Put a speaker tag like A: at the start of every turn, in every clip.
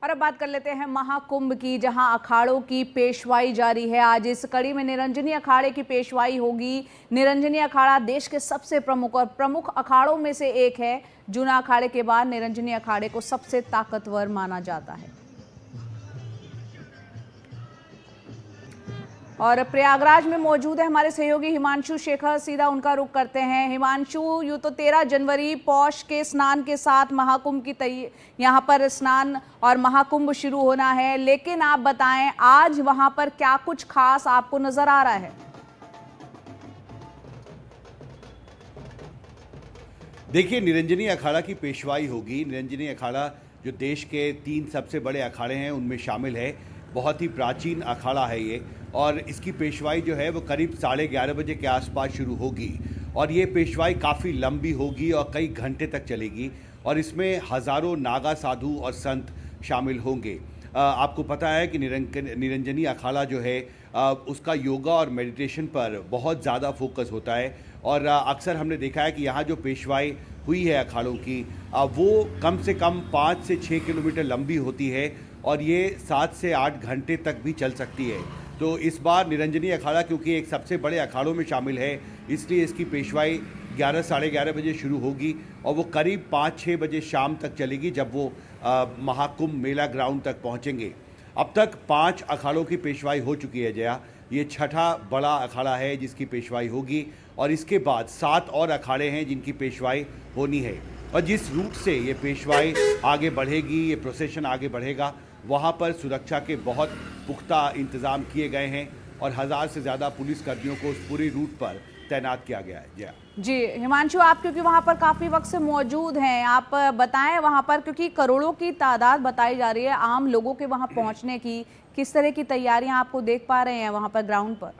A: और अब बात कर लेते हैं महाकुंभ की, जहां अखाड़ों की पेशवाई जारी है। आज इस कड़ी में निरंजनी अखाड़े की पेशवाई होगी। निरंजनी अखाड़ा देश के सबसे प्रमुख अखाड़ों में से एक है। जूना अखाड़े के बाद निरंजनी अखाड़े को सबसे ताकतवर माना जाता है। और प्रयागराज में मौजूद है हमारे सहयोगी हिमांशु शेखर, सीधा उनका रुख करते हैं। हिमांशु, यूँ तो 13 जनवरी पौष के स्नान के साथ महाकुंभ की यहाँ पर स्नान और महाकुंभ शुरू होना है, लेकिन आप बताएं आज वहां पर क्या कुछ खास आपको नजर आ रहा है?
B: देखिए, निरंजनी अखाड़ा की पेशवाई होगी। निरंजनी अखाड़ा जो देश के 3 सबसे बड़े अखाड़े हैं उनमें शामिल है। बहुत ही प्राचीन अखाड़ा है ये, और इसकी पेशवाई जो है वो करीब 11:30 बजे के आसपास शुरू होगी। और ये पेशवाई काफ़ी लंबी होगी और कई घंटे तक चलेगी, और इसमें हज़ारों नागा साधु और संत शामिल होंगे। आपको पता है कि निरंजनी अखाड़ा जो है उसका योगा और मेडिटेशन पर बहुत ज़्यादा फोकस होता है। और अक्सर हमने देखा है कि यहाँ जो पेशवाई हुई है अखाड़ों की वो कम से कम 5 से 6 किलोमीटर लंबी होती है, और ये 7 से 8 घंटे तक भी चल सकती है। तो इस बार निरंजनी अखाड़ा क्योंकि एक सबसे बड़े अखाड़ों में शामिल है, इसलिए इसकी पेशवाई 11 साढ़े 11 बजे शुरू होगी और वो करीब 5-6 बजे शाम तक चलेगी, जब वो महाकुंभ मेला ग्राउंड तक पहुंचेंगे। अब तक 5 अखाड़ों की पेशवाई हो चुकी है जया। ये छठा बड़ा अखाड़ा है जिसकी पेशवाई होगी, और इसके बाद 7 और अखाड़े हैं जिनकी पेशवाई होनी है। और जिस रूट से ये पेशवाई आगे बढ़ेगी, ये प्रोसेशन आगे बढ़ेगा, वहाँ पर सुरक्षा के बहुत पुख्ता इंतज़ाम किए गए हैं और 1000 से ज़्यादा पुलिसकर्मियों को उस पूरी रूट पर तैनात किया गया है। जया
A: जी हिमांशु, आप क्योंकि वहां पर काफी वक्त से मौजूद हैं, आप बताएं वहां पर, क्योंकि करोड़ों की तादाद बताई जा रही है आम लोगों के वहां पहुंचने की, किस तरह की तैयारियां आपको देख पा रहे हैं वहां पर ग्राउंड पर?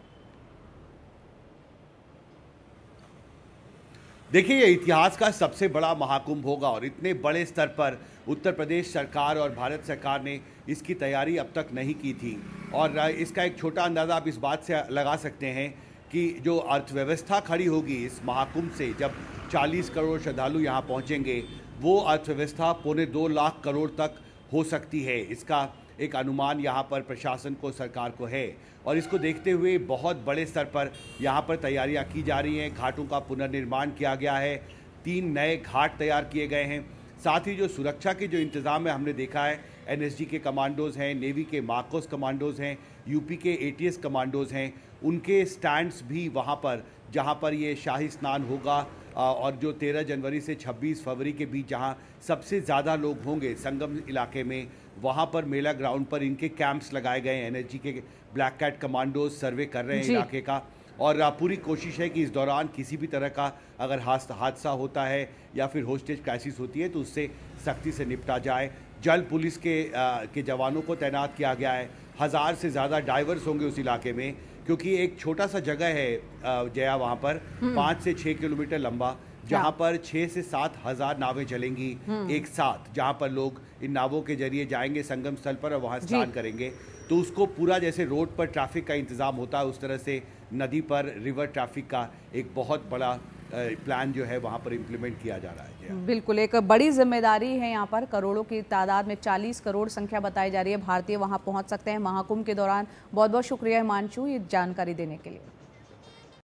B: देखिए, ये इतिहास का सबसे बड़ा महाकुंभ होगा, और इतने बड़े स्तर पर उत्तर प्रदेश सरकार और भारत सरकार ने इसकी तैयारी अब तक नहीं की थी। और इसका एक छोटा अंदाज़ा आप इस बात से लगा सकते हैं कि जो अर्थव्यवस्था खड़ी होगी इस महाकुंभ से, जब 40 करोड़ श्रद्धालु यहाँ पहुँचेंगे, वो अर्थव्यवस्था 2.25 लाख करोड़ तक हो सकती है। इसका एक अनुमान यहाँ पर प्रशासन को, सरकार को है, और इसको देखते हुए बहुत बड़े स्तर पर यहाँ पर तैयारियाँ की जा रही हैं। घाटों का पुनर्निर्माण किया गया है, 3 नए घाट तैयार किए गए हैं। साथ ही जो सुरक्षा के जो इंतज़ाम है, हमने देखा है एनएसजी के कमांडोज़ हैं, नेवी के मार्कोस कमांडोज़ हैं, यूपी के एटीएस कमांडोज़ हैं, उनके स्टैंड्स भी वहाँ पर जहाँ पर ये शाही स्नान होगा, और जो 13 जनवरी से 26 फरवरी के बीच जहाँ सबसे ज़्यादा लोग होंगे संगम इलाके में, वहाँ पर मेला ग्राउंड पर इनके कैंप्स लगाए गए हैं। एनएसजी के ब्लैक कैट कमांडोज सर्वे कर रहे हैं इलाके का, और पूरी कोशिश है कि इस दौरान किसी भी तरह का अगर हादसा होता है या फिर होस्टेज क्राइसिस होती है तो उससे सख्ती से निपटा जाए। जल पुलिस के जवानों को तैनात किया गया है। 1000 से ज़्यादा डाइवर्स होंगे उस इलाके में, क्योंकि एक छोटा सा जगह है जया वहाँ पर 5 से 6 किलोमीटर लंबा, जहाँ पर 6 से 7 हज़ार नावें चलेंगी एक साथ, जहाँ पर लोग इन नावों के जरिए जाएंगे संगम स्थल पर और वहाँ स्नान करेंगे। तो उसको पूरा जैसे रोड पर ट्रैफिक का इंतज़ाम होता है, उस तरह से नदी पर रिवर ट्रैफिक का एक बहुत बड़ा प्लान जो है वहाँ पर इम्प्लीमेंट किया जा रहा है।
A: बिल्कुल, एक बड़ी जिम्मेदारी है यहाँ पर। करोड़ों की तादाद में 40 करोड़ संख्या बताई जा रही है भारतीय वहाँ पहुँच सकते हैं महाकुंभ के दौरान। बहुत बहुत शुक्रिया हिमांशु ये जानकारी देने के लिए।